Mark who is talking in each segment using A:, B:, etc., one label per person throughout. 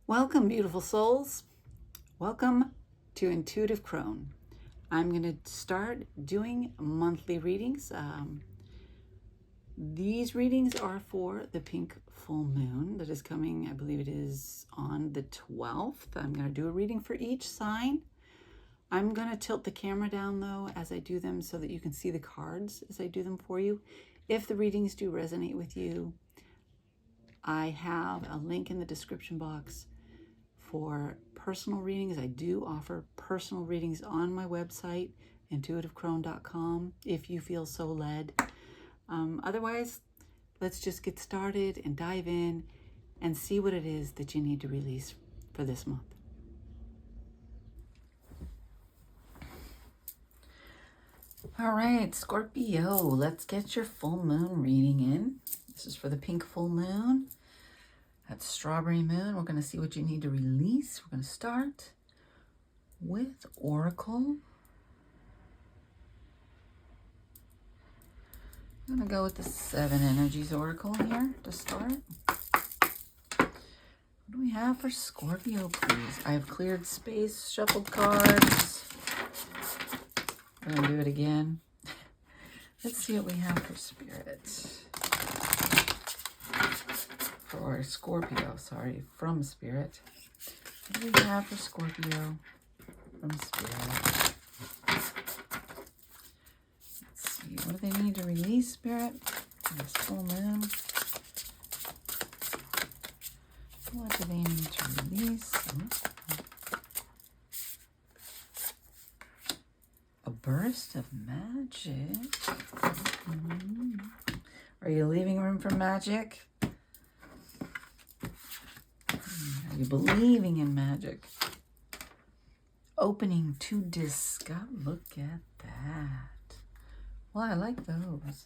A: Welcome, beautiful souls. Welcome to Intuitive Crone. I'm going to start doing monthly readings. These readings are for the pink full moon that is coming, I believe it is on the 12th. I'm going to do a reading for each sign. I'm going to tilt the camera down though as I do them so that you can see the cards as I do them for you. If the readings do resonate with you, I have a link in the description box for personal readings. I do offer personal readings on my website, intuitivecrone.com, if you feel so led. Otherwise, let's just get started and dive in and see what it is that you need to release for this month. All right, Scorpio, let's get your full moon reading in. This is for the pink full moon. That's strawberry moon. We're going to see what you need to release. We're going to start with Oracle. I'm going to go with the 7 Energies Oracle here to start. What do we have for Scorpio, please? I have cleared space, shuffled cards. We're going to do it again. Let's see what we have for Spirit. For Scorpio, sorry, from Spirit. What do we have for Scorpio from Spirit? Let's see, what do they need to release, Spirit? This full moon. What do they need to release? A burst of magic. Are you leaving room for magic? Are you believing in magic? Opening to discover. Look at that. Well, I like those.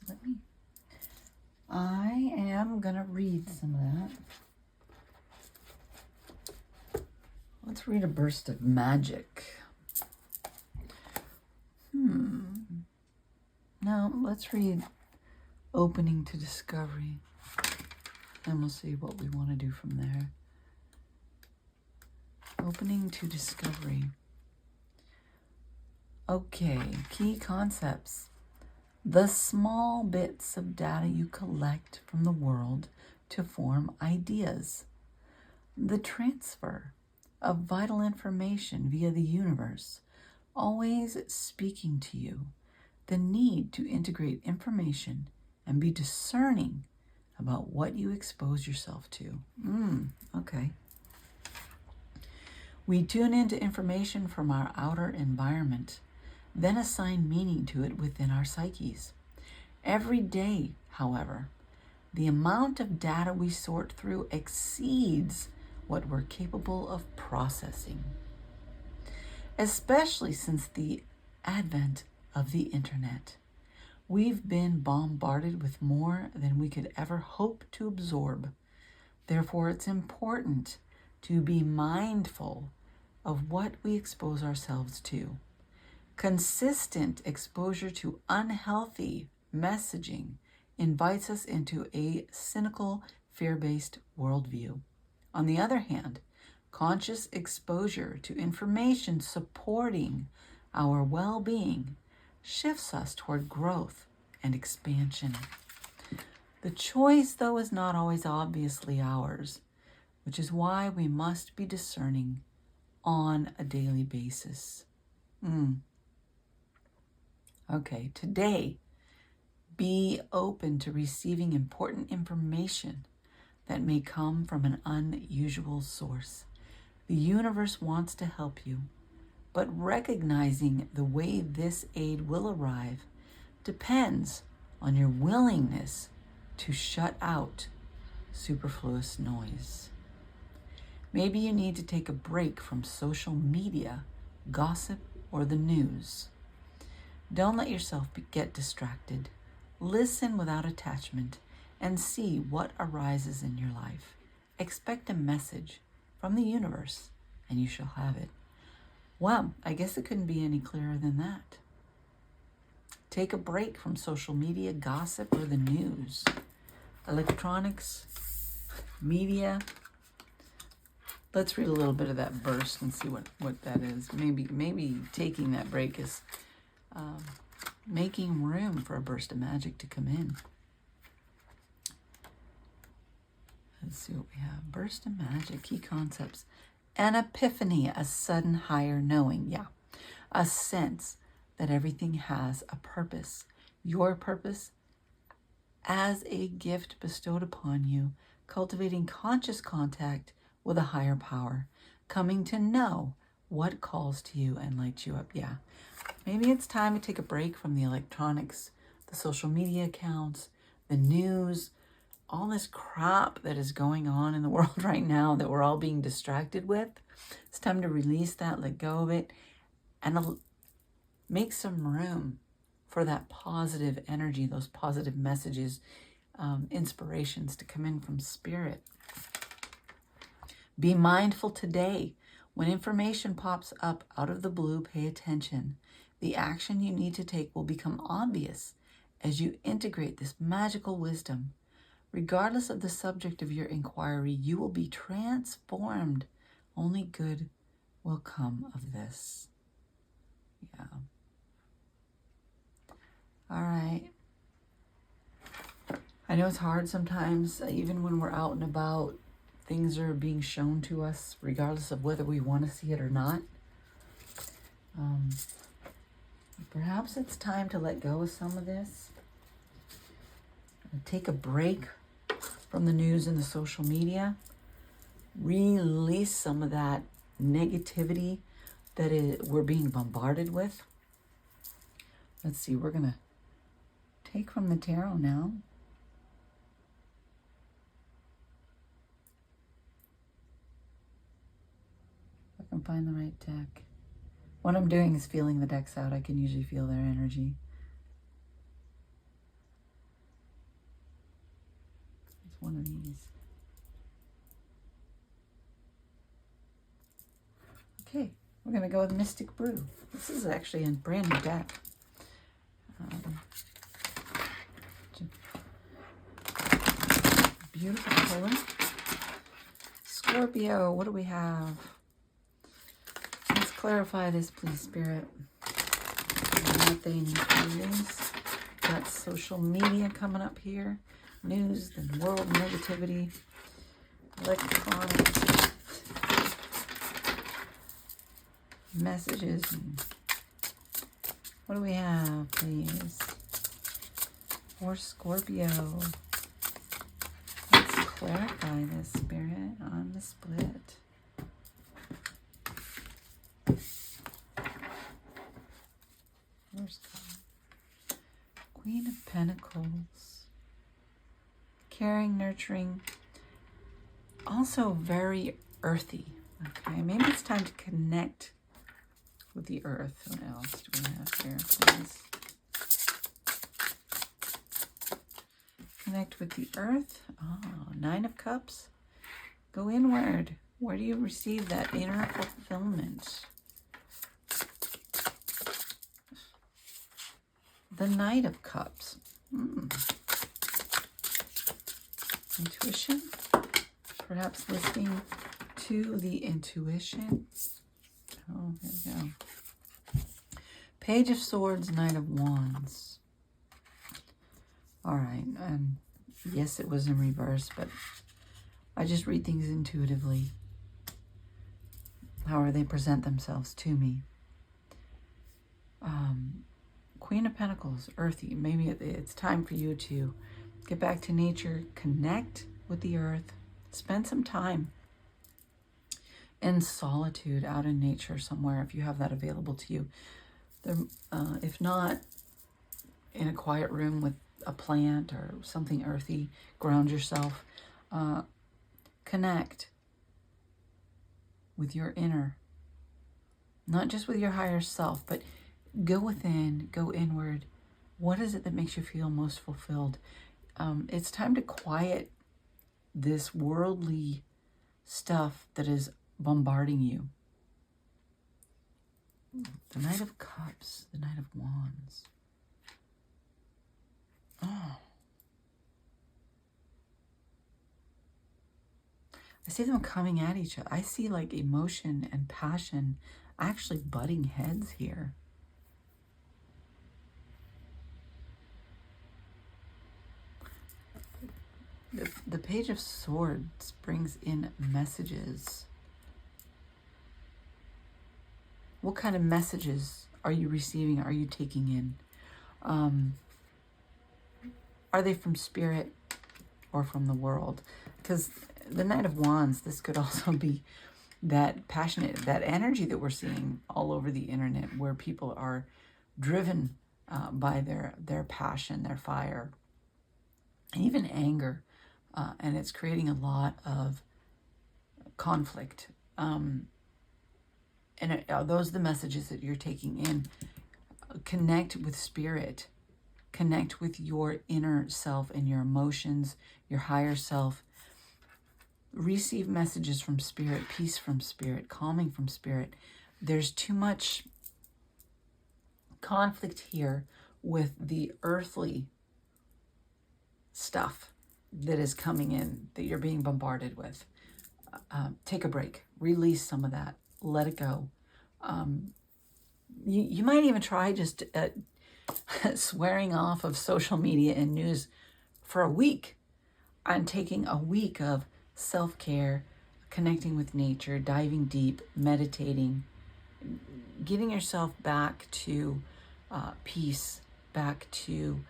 A: I am going to read some of that. Let's read a burst of magic. No, let's read opening to discovery. And we'll see what we want to do from there. Opening to discovery. Okay, key concepts. The small bits of data you collect from the world to form ideas. The transfer of vital information via the universe, always speaking to you. The need to integrate information and be discerning about what you expose yourself to. Okay. We tune into information from our outer environment, then assign meaning to it within our psyches. Every day, however, the amount of data we sort through exceeds what we're capable of processing, especially since the advent of the internet. We've been bombarded with more than we could ever hope to absorb. Therefore, it's important to be mindful of what we expose ourselves to. Consistent exposure to unhealthy messaging invites us into a cynical, fear-based worldview. On the other hand, conscious exposure to information supporting our well-being shifts us toward growth and expansion. The choice, though, is not always obviously ours, which is why we must be discerning on a daily basis. Okay, today, be open to receiving important information that may come from an unusual source. The universe wants to help you, but recognizing the way this aid will arrive depends on your willingness to shut out superfluous noise. Maybe you need to take a break from social media, gossip, or the news. Don't let yourself get distracted. Listen without attachment and see what arises in your life. Expect a message from the universe and you shall have it. Well, I guess it couldn't be any clearer than that. Take a break from social media, gossip, or the news. Electronics, media, Let's read a little bit of that burst and see what that is. Maybe taking that break is making room for a burst of magic to come in. Let's see what we have. Burst of magic, key concepts. An epiphany, a sudden higher knowing. Yeah. A sense that everything has a purpose. Your purpose as a gift bestowed upon you. Cultivating conscious contact with a higher power. Coming to know what calls to you and lights you up. Yeah. Maybe it's time to take a break from the electronics, the social media accounts, the news, all this crap that is going on in the world right now that we're all being distracted with. It's time to release that, let go of it, and make some room for that positive energy, those positive messages, inspirations to come in from spirit. Be mindful today. When information pops up out of the blue, pay attention. The action you need to take will become obvious as you integrate this magical wisdom. Regardless of the subject of your inquiry, you will be transformed. Only good will come of this. Yeah. All right. I know it's hard sometimes, even when we're out and about, things are being shown to us, regardless of whether we want to see it or not. Perhaps it's time to let go of some of this. Take a break from the news and the social media. Release some of that negativity that we're being bombarded with. Let's see, we're going to take from the tarot now. If I can find the right deck. What I'm doing is feeling the decks out. I can usually feel their energy. It's one of these. Okay, we're going to go with Mystic Brew. This is actually a brand new deck. Beautiful color. Scorpio, what do we have? Let's clarify this, please, Spirit. What they need to use. Got social media coming up here. News, the world negativity. Electronic messages. What do we have, please? For Scorpio. Let's clarify this, Spirit, on the split. First card. Queen of Pentacles. Caring, nurturing. Also very earthy. Okay, maybe it's time to connect with the earth. What else do we have here, please? Connect with the earth. Oh, Nine of Cups. Go inward. Where do you receive that inner fulfillment? The Knight of Cups. Intuition. Perhaps listening to the intuition. Oh, there we go. Page of Swords, Knight of Wands. All right. Yes, it was in reverse, but I just read things intuitively. However they present themselves to me. Queen of Pentacles, earthy. Maybe it's time for you to get back to nature, connect with the earth, spend some time in solitude out in nature somewhere if you have that available to you. If not, in a quiet room with a plant or something earthy, ground yourself. Connect with your inner, not just with your higher self, but go within, go inward. What is it that makes you feel most fulfilled? It's time to quiet this worldly stuff that is bombarding you. The Knight of Cups, the Knight of Wands. Oh. I see them coming at each other. I see like emotion and passion actually butting heads here. The Page of Swords brings in messages. What kind of messages are you receiving? Are you taking in? Are they from spirit or from the world? Because the Knight of Wands, this could also be that passionate, that energy that we're seeing all over the internet, where people are driven by their passion, their fire, and even anger. And it's creating a lot of conflict. And are those the messages that you're taking in? Connect with spirit. Connect with your inner self and your emotions, your higher self. Receive messages from spirit, peace from spirit, calming from spirit. There's too much conflict here with the earthly stuff that is coming in, that you're being bombarded with. Take a break. Release some of that. Let it go. You might even try just swearing off of social media and news for a week. I'm taking a week of self-care, connecting with nature, diving deep, meditating, getting yourself back to peace, back to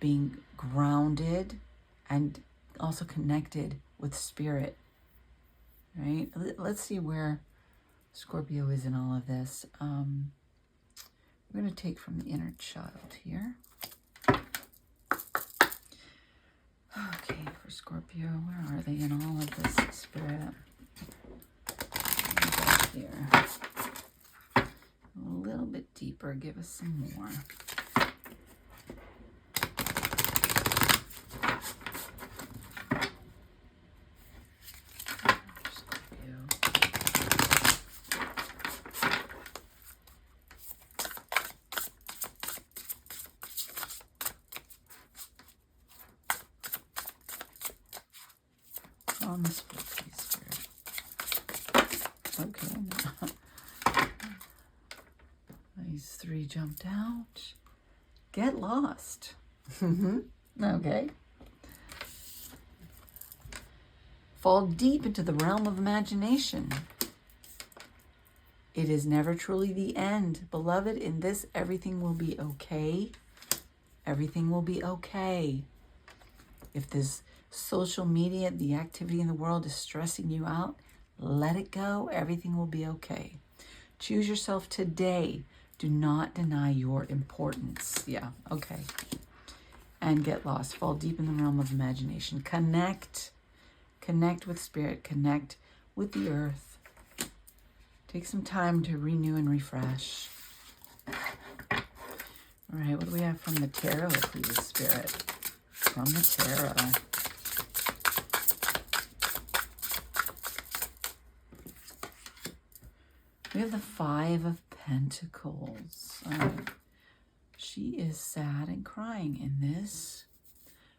A: being grounded and also connected with spirit, right? Let's see where Scorpio is in all of this. We're going to take from the inner child here. Okay, for Scorpio, where are they in all of this spirit? Here. A little bit deeper, give us some more. On this spirit. Okay. These three jumped out. Get lost. Okay. Fall deep into the realm of imagination. It is never truly the end. Beloved, in this, everything will be okay. Everything will be okay. If this social media, the activity in the world is stressing you out, let it go. Everything will be okay. Choose yourself today. Do not deny your importance. Yeah, okay. And get lost. Fall deep in the realm of imagination. Connect. Connect with spirit. Connect with the earth. Take some time to renew and refresh. All right, what do we have from the tarot, please, spirit? From the tarot. We have the Five of Pentacles. She is sad and crying in this,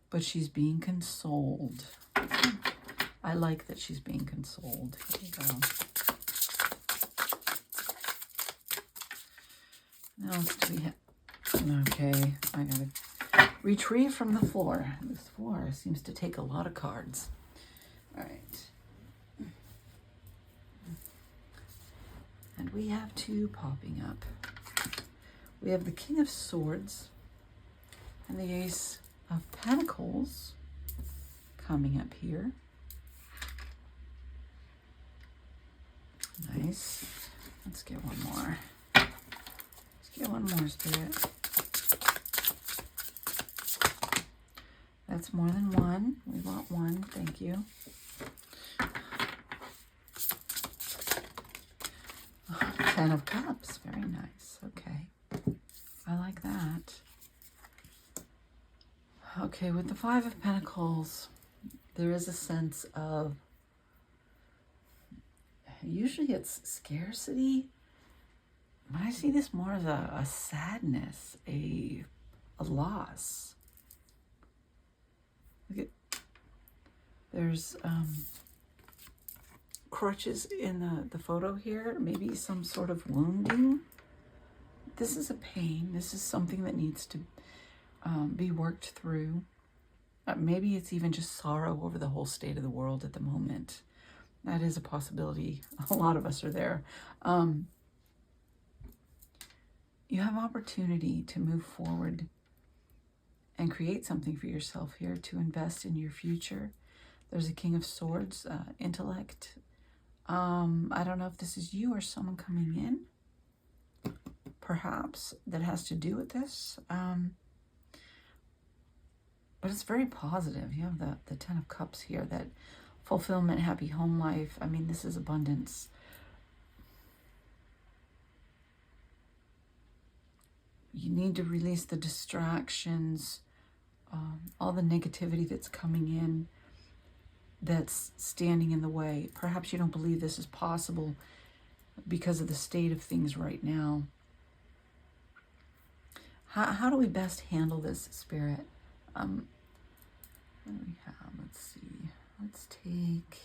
A: but she's being consoled. I like that she's being consoled. Here we go. Now, what do we have? Okay, I gotta retrieve from the floor. This floor seems to take a lot of cards. All right. And we have two popping up. We have the King of Swords and the Ace of Pentacles coming up here. Nice. Let's get one more. Let's get one more, Spirit. That's more than one. We want one. Thank you. Ten of Cups. Very nice. Okay. I like that. Okay, with the Five of Pentacles, there is a sense of, usually it's scarcity. But I see this more as a sadness, a loss. Look at, there's crutches in the photo here, maybe some sort of wounding. This is a pain. This is something that needs to be worked through. Maybe it's even just sorrow over the whole state of the world at the moment. That is a possibility. A lot of us are there. You have opportunity to move forward and create something for yourself here, to invest in your future. There's a King of Swords, intellect. I don't know if this is you or someone coming in, perhaps, that has to do with this. But it's very positive. You have the Ten of Cups here, that fulfillment, happy home life. I mean, this is abundance. You need to release the distractions, all the negativity that's coming in, that's standing in the way. Perhaps you don't believe this is possible because of the state of things right now. How do we best handle this, Spirit? What do we have? Let's see. Let's take...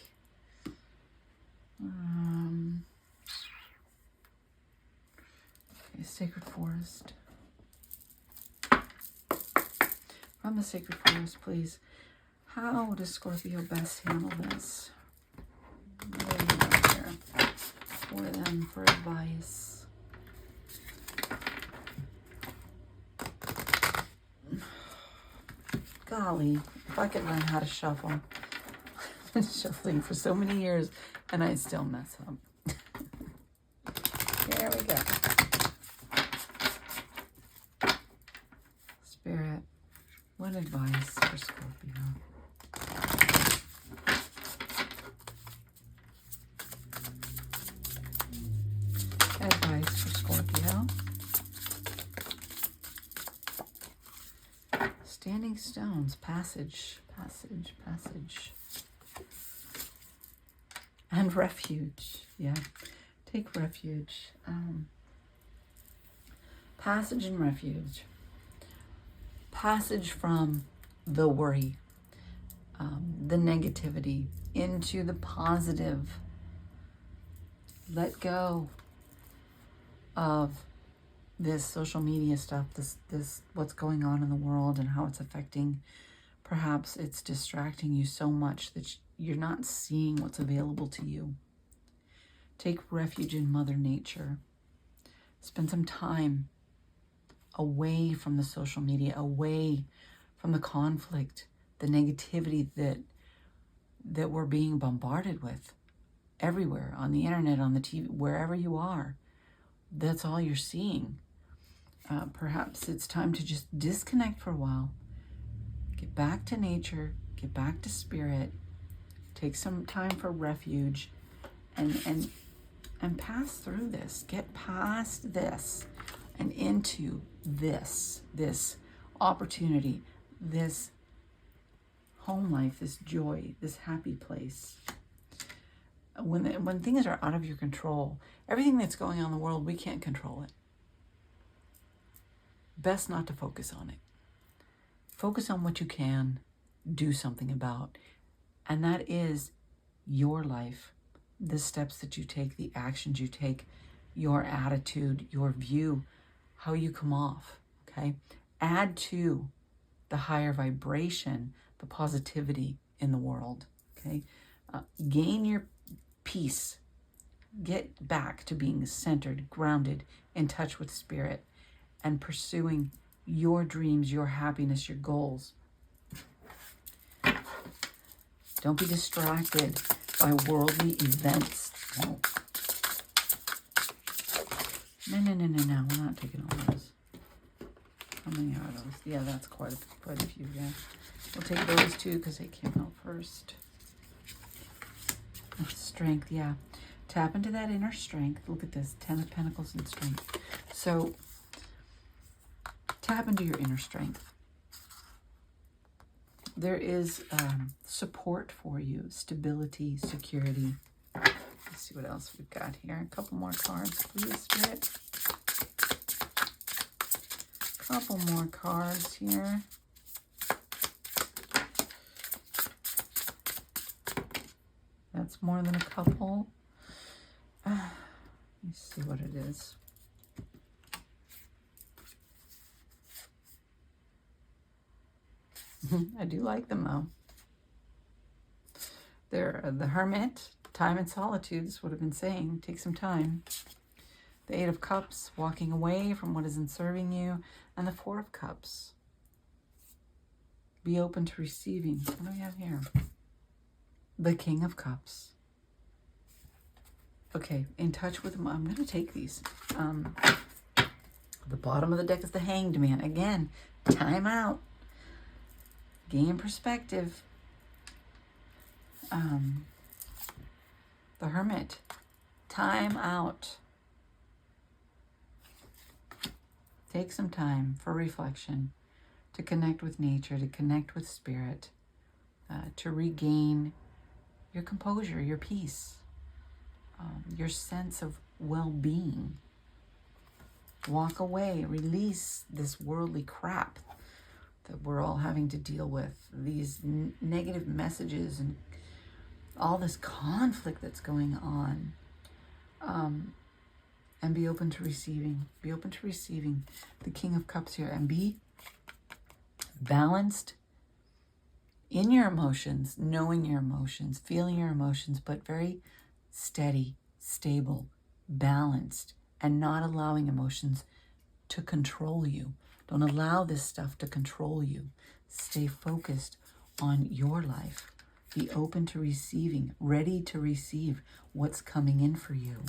A: okay, Sacred Forest. From the Sacred Forest, please. How does Scorpio best handle this? What do you got here for them, for advice? Golly, if I could learn how to shuffle. I've been shuffling for so many years and I still mess up. There we go. Spirit, what advice for Scorpio? Advice for Scorpio. Standing stones, passage. And refuge. Yeah, take refuge. Passage and refuge. Passage from the worry, the negativity, into the positive. Let go of this social media stuff, this what's going on in the world and how it's affecting. Perhaps it's distracting you so much that you're not seeing what's available to you. Take refuge in Mother Nature. Spend some time away from the social media, away from the conflict, the negativity that we're being bombarded with everywhere, on the internet, on the TV, wherever you are. That's all you're seeing. Perhaps it's time to just disconnect for a while. Get back to nature, get back to spirit, take some time for refuge, and pass through this. Get past this and into this opportunity, this home life, this joy, this happy place. When things are out of your control, everything that's going on in the world, we can't control it. Best not to focus on it. Focus on what you can do something about. And that is your life, the steps that you take, the actions you take, your attitude, your view, how you come off, okay? Add to the higher vibration, the positivity in the world, okay? Gain your peace. Get back to being centered, grounded, in touch with spirit, and pursuing your dreams, your happiness, your goals. Don't be distracted by worldly events. No. No. We're not taking all those. How many are those? Yeah, that's quite a few, yeah. We'll take those two because they came out first. Strength, yeah. Tap into that inner strength. Look at this, 10 of Pentacles and strength. So, tap into your inner strength. There is support for you, stability, security. Let's see what else we've got here. A couple more cards, please, Spirit. Couple more cards here. That's more than a couple. Let me see what it is. I do like them though. They're the Hermit, time and solitude is what I've been saying. Take some time. The Eight of Cups, walking away from what isn't serving you. And the Four of Cups. Be open to receiving. What do we have here? The King of Cups. Okay, in touch with them. I'm going to take these. The bottom of the deck is the Hanged Man. Again, time out. Gain perspective. The Hermit. Time out. Take some time for reflection, to connect with nature, to connect with spirit, to regain your composure, your peace, your sense of well-being. Walk away, release this worldly crap that we're all having to deal with, these negative messages and all this conflict that's going on. And be open to receiving. Be open to receiving the King of Cups here. And be balanced in your emotions, knowing your emotions, feeling your emotions, but very steady, stable, balanced, and not allowing emotions to control you. Don't allow this stuff to control you. Stay focused on your life. Be open to receiving, ready to receive what's coming in for you.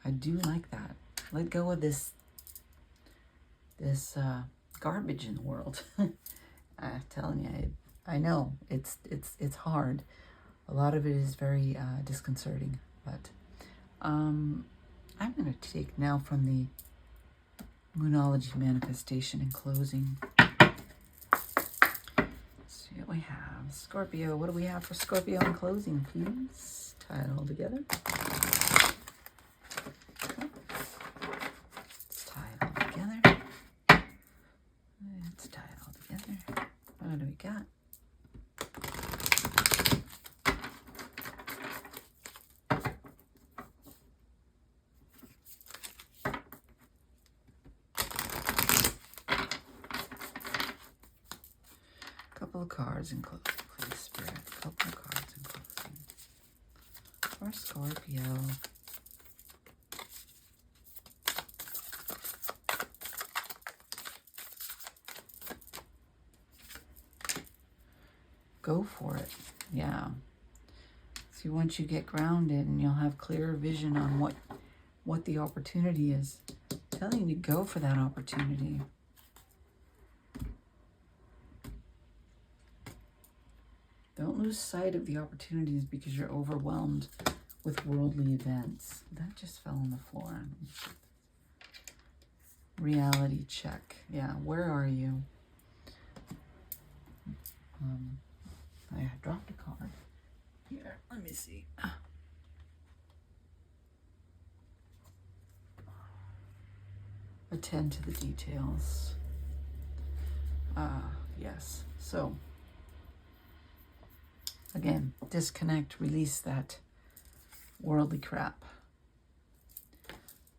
A: I do like that. Let go of this garbage in the world. I'm telling you, I know it's hard. A lot of it is very disconcerting. But I'm going to take now from the Moonology Manifestation in closing. Let's see what we have. Scorpio. What do we have for Scorpio in closing, please? Tie it all together. What do we got? Couple of cards in closing, please, Spirit. Couple of cards in closing. For Scorpio. Go for it. Yeah. See, once you get grounded and you'll have clearer vision on what the opportunity is. I'm telling you to go for that opportunity. Don't lose sight of the opportunities because you're overwhelmed with worldly events. That just fell on the floor. Reality check. Yeah, where are you? I dropped a card. Here, let me see. Attend to the details. Yes. So, again, disconnect, release that worldly crap.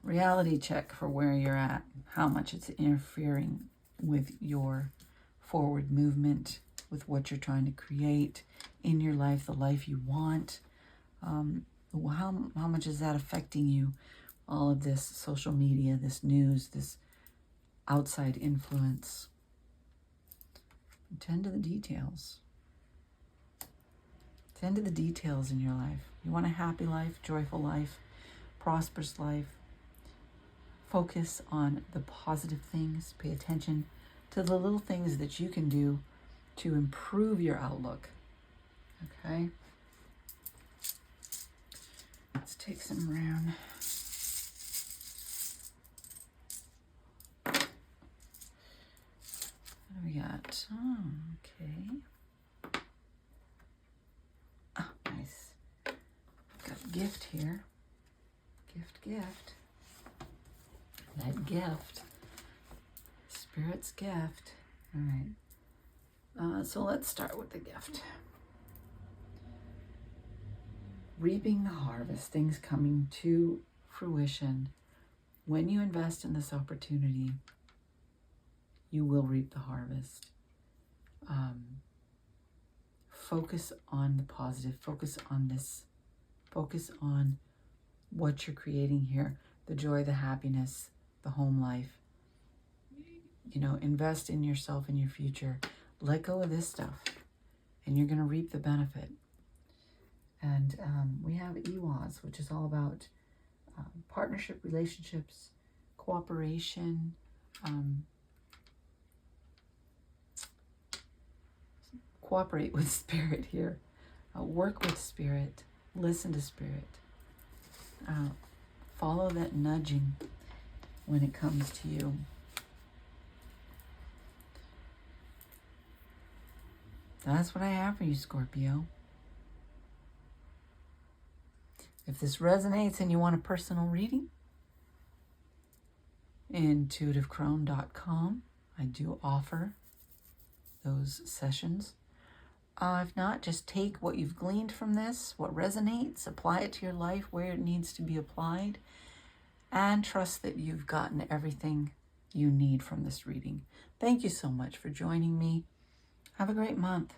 A: Reality check for where you're at, how much it's interfering with your forward movement, with what you're trying to create in your life, the life you want. How much is that affecting you? All of this social media, this news, this outside influence. Attend to the details. Attend to the details in your life. You want a happy life, joyful life, prosperous life. Focus on the positive things. Pay attention to the little things that you can do to improve your outlook. Okay? Let's take some round. What do we got? Oh, okay. Oh, nice. Got a gift here. Gift. That gift. Spirit's gift. All right. So let's start with the gift. reaping the harvest, things coming to fruition. When you invest in this opportunity, you will reap the harvest. Focus on the positive. Focus on this. Focus on what you're creating here. The joy, the happiness, the home life. You know, invest in yourself and your future. Let go of this stuff, and you're going to reap the benefit. And we have EWAS, which is all about partnership, relationships, cooperation, cooperate with spirit here, work with spirit, listen to spirit, follow that nudging when it comes to you. That's what I have for you, Scorpio. If this resonates and you want a personal reading, intuitivecrone.com, I do offer those sessions. If not, just take what you've gleaned from this, what resonates, apply it to your life where it needs to be applied, and trust that you've gotten everything you need from this reading. Thank you so much for joining me. Have a great month.